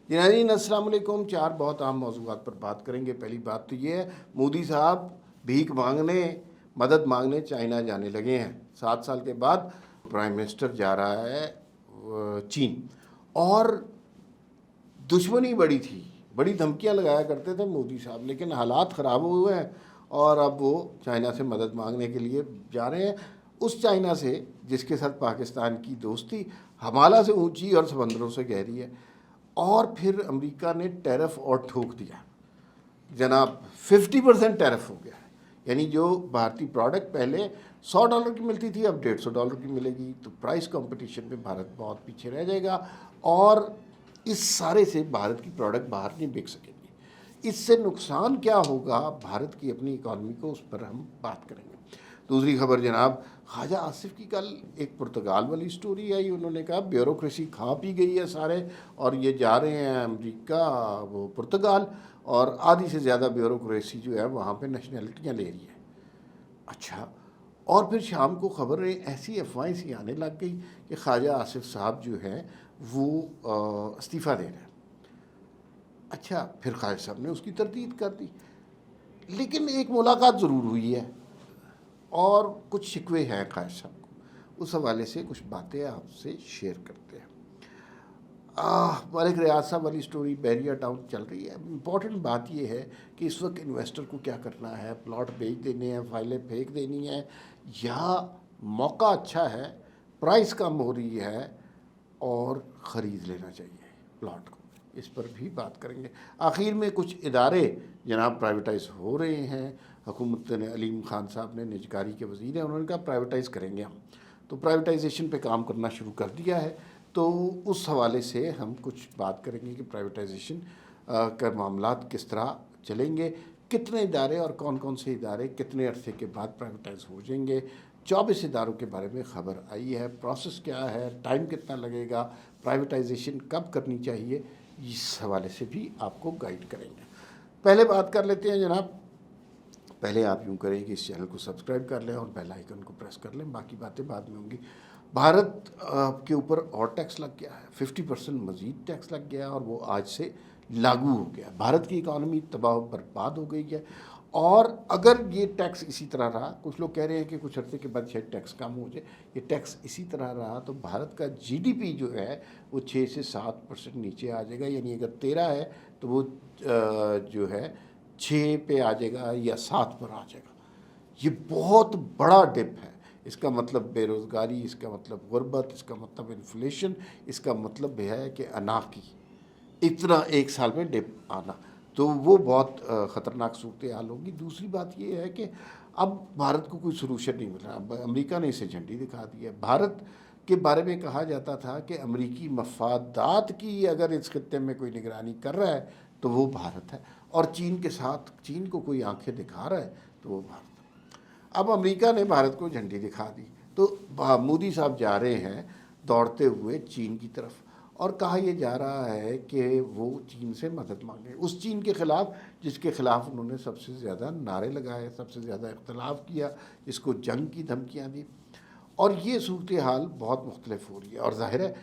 जी नाज़रीन अस्सलाम वालेकुम। चार बहुत अहम मौज़ूआत पर बात करेंगे। पहली बात तो ये है, मोदी साहब भीख मांगने, मदद मांगने चाइना जाने लगे हैं। 7 साल के बाद प्राइम मिनिस्टर जा रहा है चीन। और दुश्मनी बड़ी थी, बड़ी धमकियां लगाया करते थे मोदी साहब, लेकिन हालात ख़राब हुए हैं और अब वो चाइना से मदद मांगने के लिए जा रहे हैं। उस चाइना से जिसके साथ पाकिस्तान की दोस्ती हिमालय से ऊंची और समंदरों से गहरी है। और फिर अमेरिका ने टैरिफ और ठोक दिया जनाब, 50% टैरिफ हो गया है। यानी जो भारतीय प्रोडक्ट पहले $100 की मिलती थी अब $150 की मिलेगी। तो प्राइस कंपटीशन में भारत बहुत पीछे रह जाएगा और इस सारे से भारत की प्रोडक्ट बाहर नहीं बिक सकेंगी। इससे नुकसान क्या होगा भारत की अपनी इकॉनमी को, उस पर हम बात करेंगे। दूसरी खबर जनाब, ख्वाजा आसिफ की कल एक पुर्तगाल वाली स्टोरी आई। उन्होंने कहा ब्यूरोक्रेसी खा पी गई है सारे और ये जा रहे हैं अमेरिका, वो पुर्तगाल, और आधी से ज़्यादा ब्यूरोक्रेसी जो है वहाँ पे नेशनैलिटियाँ ले रही है। अच्छा, और फिर शाम को खबरें ऐसी अफवाहें सी आने लग गई कि ख्वाजा आसिफ साहब जो हैं वो इस्तीफ़ा दे रहे हैं। अच्छा, फिर ख्वाजा साहब ने उसकी तरदीद कर दी, लेकिन एक मुलाकात ज़रूर हुई है और कुछ शिकवे हैं ख्वाजा साहब को। उस हवाले से कुछ बातें आपसे शेयर करते हैं। मलिक रियाज साहब वाली स्टोरी बैरिया टाउन चल रही है। इम्पॉर्टेंट बात यह है कि इस वक्त इन्वेस्टर को क्या करना है, प्लॉट बेच देने हैं, फाइलें फेंक देनी है, या मौका अच्छा है, प्राइस कम हो रही है और ख़रीद लेना चाहिए प्लॉट को। इस पर भी बात करेंगे। आखिर में कुछ इदारे जनाब प्राइवेटाइज हो रहे हैं। हुकूमत ने, अलीम खान साहब ने, निजकारी के वज़ीर हैं, उन्होंने कहा प्राइवेटाइज़ करेंगे हम। तो प्राइवेटाइजेशन पे काम करना शुरू कर दिया है। तो उस हवाले से हम कुछ बात करेंगे कि प्राइवेटाइजेशन का मामलात किस तरह चलेंगे, कितने इदारे और कौन कौन से इदारे कितने अरसे के बाद प्राइवेटाइज हो जाएंगे। 24 इदारों के बारे में ख़बर आई है। प्रोसेस क्या है, टाइम कितना लगेगा, प्राइवेटाइजेशन कब करनी चाहिए, इस हवाले से भी आपको गाइड करेंगे। पहले बात कर लेते हैं जनाब। पहले आप यूँ करें कि इस चैनल को सब्सक्राइब कर लें और बेल आइकन को प्रेस कर लें, बाकी बातें बाद में होंगी। भारत के ऊपर और टैक्स लग गया है, 50% मज़ीद टैक्स लग गया है और वो आज से लागू हो गया। भारत की इकानमी तबाह बर्बाद हो गई है और अगर ये टैक्स इसी तरह रहा, कुछ लोग कह रहे हैं कि कुछ अर्से के बाद शायद टैक्स कम हो जाए, ये टैक्स इसी तरह रहा तो भारत का जीडीपी जो है वो 6 से 7% नीचे आ जाएगा। यानी अगर 13 है तो वो जो है 6 पे आ जाएगा या 7 पर आ जाएगा। ये बहुत बड़ा डिप है। इसका मतलब बेरोज़गारी, इसका मतलब गुर्बत, इसका मतलब इन्फ्लेशन, इसका मतलब है कि अनाकी, इतना एक साल में डिप आना, तो वो बहुत ख़तरनाक सूरत हाल होगी। दूसरी बात ये है कि अब भारत को कोई सलूशन नहीं मिल रहा। अब अमेरिका ने इसे झंडी दिखा दी है। भारत के बारे में कहा जाता था कि अमेरिकी मफादात की अगर इस खत्ते में कोई निगरानी कर रहा है तो वो भारत है, और चीन के साथ चीन को कोई आंखें दिखा रहा है तो वो भारत है। अब अमेरिका ने भारत को झंडी दिखा दी तो मोदी साहब जा रहे हैं दौड़ते हुए चीन की तरफ, और कहा यह जा रहा है कि वो चीन से मदद मांगे, उस चीन के ख़िलाफ़ जिसके ख़िलाफ़ उन्होंने सबसे ज़्यादा नारे लगाए, सबसे ज़्यादा इख्तलाफ किया, जिसको जंग की धमकियाँ दी। और ये सूरत हाल बहुत मुख्तलिफ हो रही है। और ज़ाहिर है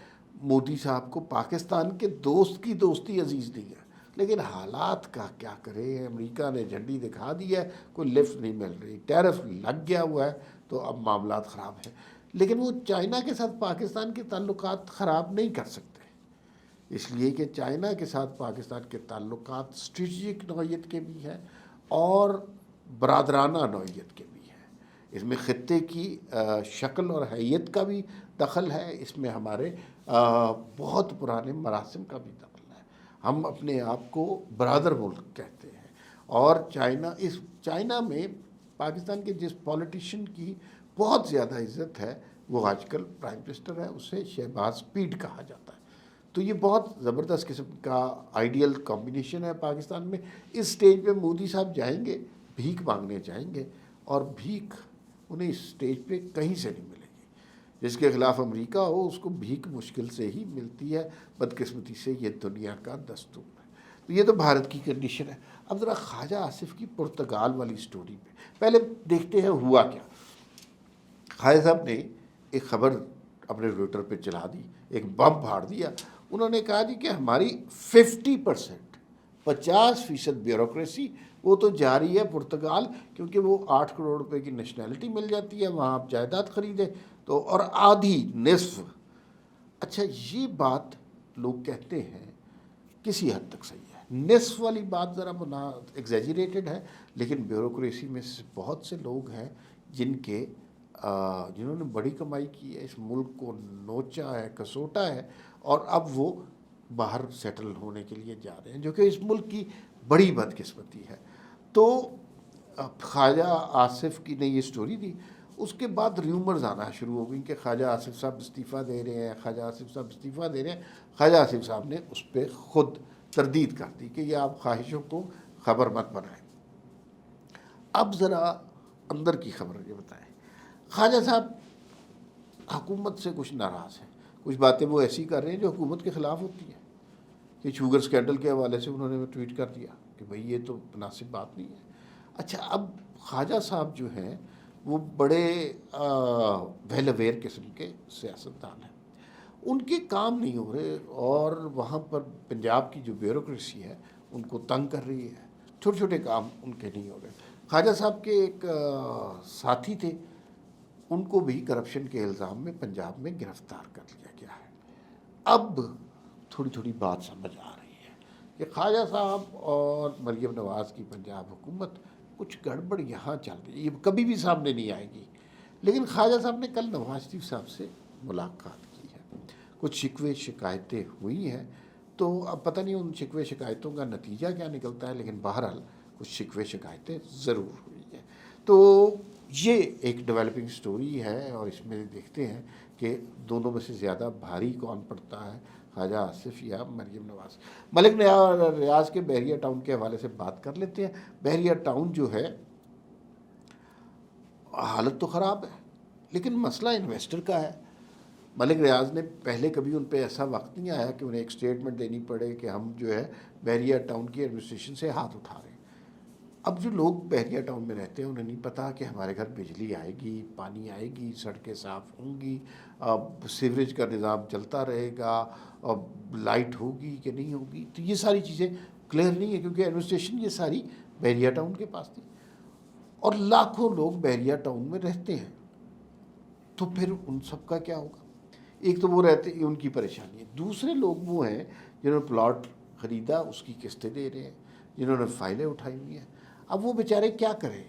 मोदी साहब को पाकिस्तान के दोस्त की दोस्ती अजीज़ नहीं है, लेकिन हालात का क्या करें। अमेरिका ने झंडी दिखा दी है, कोई लिफ्ट नहीं मिल रही, टैरिफ लग गया हुआ है, तो अब मामलात ख़राब है। लेकिन वो चाइना के साथ पाकिस्तान के ताल्लुकात ख़राब नहीं कर सकते, इसलिए कि चाइना के साथ पाकिस्तान के ताल्लुकात स्ट्रेटजिक नौइयत के भी हैं और बरादराना नौइयत के भी हैं। इसमें ख़त्ते की शक्ल और हैयत का भी दखल है, इसमें हमारे बहुत पुराने मरासिम का भी दखल है। हम अपने आप को बरादर मुल्क कहते हैं, और चाइना में पाकिस्तान के जिस पॉलिटिशियन की बहुत ज़्यादा इज़्ज़त है वो आजकल प्राइम मिनिस्टर है, उसे शहबाज पीर कहा जाता है। तो ये बहुत ज़बरदस्त किस्म का आइडियल कॉम्बिनेशन है पाकिस्तान में। इस स्टेज पे मोदी साहब जाएंगे, भीख मांगने जाएंगे, और भीख उन्हें इस स्टेज पे कहीं से नहीं मिलेगी। जिसके ख़िलाफ़ अमेरिका हो उसको भीख मुश्किल से ही मिलती है, बदकिस्मती से ये दुनिया का दस्तूर है। तो ये तो भारत की कंडीशन है। अब ज़रा ख्वाजा आसिफ की पुर्तगाल वाली स्टोरी पे पहले देखते हैं हुआ क्या। ख्वाजा साहब ने एक ख़बर अपने ट्विटर पे चला दी, एक बम फाड़ दिया। उन्होंने कहा जी कि हमारी 50%, 50% ब्यूरोक्रेसी वो तो जारी है पुर्तगाल, क्योंकि वो 8 करोड़ रुपए की नेशनैलिटी मिल जाती है, वहाँ आप जायदाद खरीदें तो, और आधी निस्फ। अच्छा, ये बात लोग कहते हैं किसी हद तक सही है, निस्फ वाली बात ज़रा बना एग्जैजरेटेड है, लेकिन ब्यूरोक्रेसी में से बहुत से लोग हैं जिन्होंने बड़ी कमाई की है, इस मुल्क को नोचा है, कसोटा है, और अब वो बाहर सेटल होने के लिए जा रहे हैं, जो कि इस मुल्क की बड़ी बदकिस्मती है। तो ख्वाजा आसिफ की ने ये स्टोरी दी, उसके बाद र्यूमर्स आना शुरू हो गई कि ख्वाजा आसिफ साहब इस्तीफ़ा दे रहे हैं, ख्वाजा आसिफ साहब इस्तीफ़ा दे रहे हैं। ख्वाजा आसिफ साहब ने उस पर ख़ुद तरदीद कर दी कि ये आप ख्वाहिशों को ख़बर मत बनाएं। अब ज़रा अंदर की खबर ये बताएं, ख्वाजा साहब हुकूमत से कुछ नाराज़ हैं, कुछ बातें वो ऐसी कर रहे हैं जो हुकूमत के ख़िलाफ़ होती है, कि शुगर स्कैंडल के हवाले से उन्होंने ट्वीट कर दिया कि भाई ये तो मुनासिब बात नहीं है। अच्छा, अब ख्वाजा साहब जो हैं वो बड़े वेल अवेयर किस्म के सियासतदान हैं, उनके काम नहीं हो रहे, और वहाँ पर पंजाब की जो ब्यूरोक्रेसी है उनको तंग कर रही है, छोटे छोटे काम उनके नहीं हो रहे। ख्वाजा साहब के एक साथी थे, उनको भी करप्शन के इल्ज़ाम में पंजाब में गिरफ़्तार कर लिया गया है। अब थोड़ी थोड़ी बात समझ आ रही है कि ख्वाजा साहब और मरीम नवाज़ की पंजाब हुकूमत कुछ गड़बड़ यहाँ चल रही है, ये कभी भी सामने नहीं आएगी। लेकिन ख्वाजा साहब ने कल नवाज शरीफ साहब से मुलाकात की है, कुछ शिकवे शिकायतें हुई हैं, तो अब पता नहीं उन शिकवे शिकायतों का नतीजा क्या निकलता है, लेकिन बहरहाल कुछ शिकवे शिकायतें ज़रूर हुई हैं। तो ये एक डेवलपिंग स्टोरी है, और इसमें देखते हैं कि दोनों में से ज़्यादा भारी कौन पड़ता है, ख्वाजा आसिफ या मरीम नवाज़। मलिक रियाज के बहरिया टाउन के हवाले से बात कर लेते हैं। बहरिया टाउन जो है, हालत तो ख़राब है, लेकिन मसला इन्वेस्टर का है। मलिक रियाज ने पहले कभी उन पे ऐसा वक्त नहीं आया कि उन्हें एक स्टेटमेंट देनी पड़े कि हम जो है बहरिया टाउन की एडमिनिस्ट्रेशन से हाथ उठा रहे हैं। अब जो लोग बहरिया टाउन में रहते हैं उन्हें नहीं पता कि हमारे घर बिजली आएगी, पानी आएगी, सड़कें साफ़ होंगी, सीवरेज का निज़ाम चलता रहेगा, और लाइट होगी कि नहीं होगी। तो ये सारी चीज़ें क्लियर नहीं है, क्योंकि एडमिनिस्ट्रेशन ये सारी बहरिया टाउन के पास थी, और लाखों लोग बहरिया टाउन में रहते हैं। तो फिर उन सब का क्या होगा? एक तो वो रहते, उनकी परेशानी है। दूसरे लोग वो हैं जिन्होंने प्लॉट ख़रीदा, उसकी किस्तें दे रहे हैं, जिन्होंने फ़ाइलें उठाई हुई हैं। अब वो बेचारे क्या करें?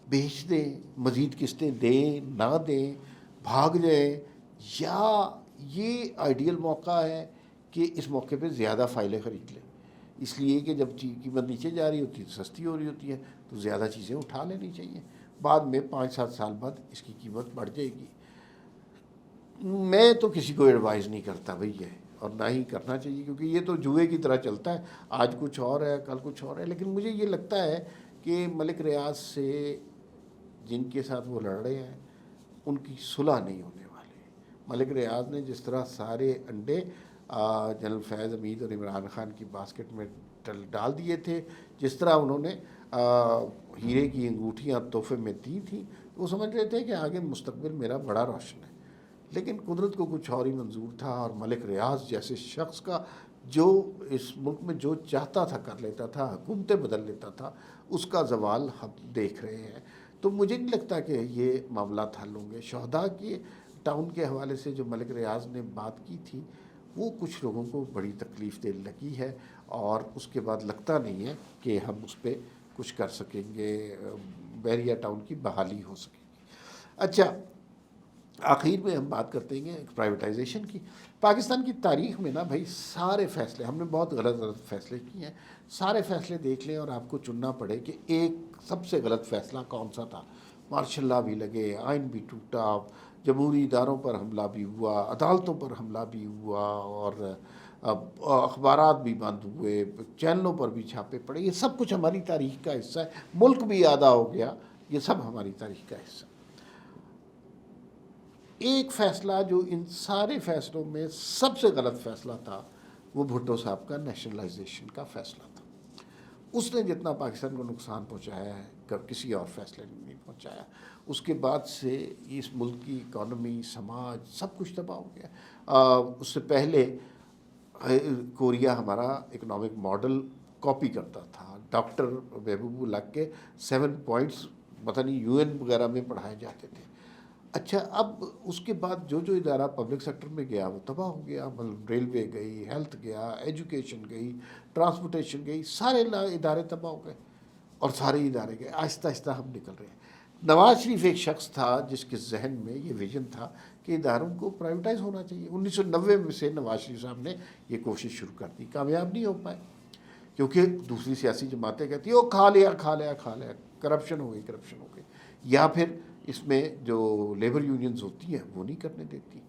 बेच दें, मज़ीद किस्तें दें ना दें, भाग जाएं, या ये आइडियल मौका है कि इस मौके पे ज़्यादा फ़ाइलें ख़रीद लें, इसलिए कि जब कीमत नीचे जा रही होती है तो सस्ती हो रही होती है, तो ज़्यादा चीज़ें उठा लेनी चाहिए। बाद में 5-7 साल बाद इसकी कीमत बढ़ जाएगी। मैं तो किसी को एडवाइज़ नहीं करता भैया, और ना ही करना चाहिए, क्योंकि ये तो जुए की तरह चलता है, आज कुछ और है, कल कुछ और है। लेकिन मुझे ये लगता है कि मलिक रियाज से जिनके साथ वो लड़ रहे हैं उनकी सुलह नहीं होने वाली। मलिक रियाज ने जिस तरह सारे अंडे जनरल फैज़ हमीद और इमरान खान की बास्केट में डाल दिए थे, जिस तरह उन्होंने हीरे की अंगूठियाँ तोहफे में दी थी, वो समझ रहे थे कि आगे मुस्तकबिल मेरा बड़ा रोशन है। लेकिन कुदरत को कुछ और ही मंजूर था, और मलिक रियाज जैसे शख्स का जो इस मुल्क में जो चाहता था कर लेता था, हुकूमतें बदल लेता था, उसका जवाल हम देख रहे हैं। तो मुझे नहीं लगता कि ये मामला हल होंगे। शहदा के टाउन के हवाले से जो मलिक रियाज ने बात की थी, वो कुछ लोगों को बड़ी तकलीफ़ दे लगी है, और उसके बाद लगता नहीं है कि हम उस पर कुछ कर सकेंगे, बहरिया टाउन की बहाली हो सकेगी। अच्छा, आखिर में हम बात करते हैं प्राइवेटाइजेशन की। पाकिस्तान की तारीख़ में ना भाई, सारे फ़ैसले हमने बहुत गलत गलत फ़ैसले किए हैं। सारे फ़ैसले देख लें और आपको चुनना पड़े कि एक सबसे गलत फ़ैसला कौन सा था। मार्शल लॉ भी लगे, आइन भी टूटा, जमहूरी इदारों पर हमला भी हुआ, अदालतों पर हमला भी हुआ, और अखबारात भी बंद हुए, चैनलों पर भी छापे पड़े। ये सब कुछ हमारी तारीख़ का हिस्सा है। मुल्क भी आधा हो गया, ये सब हमारी तारीख़ का हिस्सा। एक फ़ैसला जो इन सारे फ़ैसलों में सबसे गलत फ़ैसला था, वो भुट्टो साहब का नेशनलाइजेशन का फ़ैसला था। उसने जितना पाकिस्तान को नुकसान पहुंचाया है, किसी और फैसले ने नहीं पहुंचाया। उसके बाद से इस मुल्क की इकॉनमी, समाज, सब कुछ तबाह हो गया। उससे पहले कोरिया हमारा इकोनॉमिक मॉडल कॉपी करता था। डॉक्टर महबूबुल्लाह के 7 पॉइंट्स पता नहीं यूएन वगैरह में पढ़ाए जाते थे। अच्छा, अब उसके बाद जो जो इदारा पब्लिक सेक्टर में गया वो तबाह हो गया। मतलब रेलवे गई, हेल्थ गया, एजुकेशन गई, ट्रांसपोर्टेशन गई, सारे इदारे तबाह हो गए और सारे इदारे गए। आहिस्ता आहिस्ता हम निकल रहे हैं। नवाज शरीफ एक शख्स था जिसके जहन में ये विजन था कि इदारों को प्राइवेटाइज होना चाहिए। 1990 में से नवाज शरीफ साहब ने ये कोशिश शुरू कर दी, कामयाब नहीं हो पाए क्योंकि दूसरी सियासी जमातें कहती है वो खा लिया खा लिया खा लिया, करप्शन हो गई करप्शन हो गई, या फिर इसमें जो लेबर यूनियंस होती हैं वो नहीं करने देती।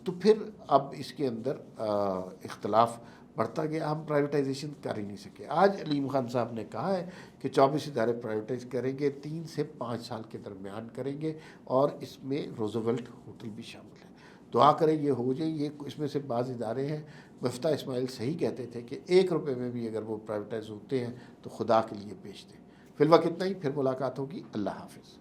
तो फिर अब इसके अंदर इख्तलाफ बढ़ता गया, हम प्राइवेटाइजेशन कर ही नहीं सके। आज अलीम खान साहब ने कहा है कि 24 इदारे प्राइवेटाइज करेंगे, 3 से 5 साल के दरमियान करेंगे और इसमें रोजवेल्ट होटल भी शामिल है। दुआ करें ये हो जाए। ये इसमें से बाज़ इदारे हैं, मफ्ता इस्माइल सही कहते थे कि 1 रुपये में भी अगर वो प्राइवेटाइज होते हैं तो खुदा के लिए बेच दें। फिलहाल इतना ही, फिर मुलाकात होगी। अल्लाह हाफिज़।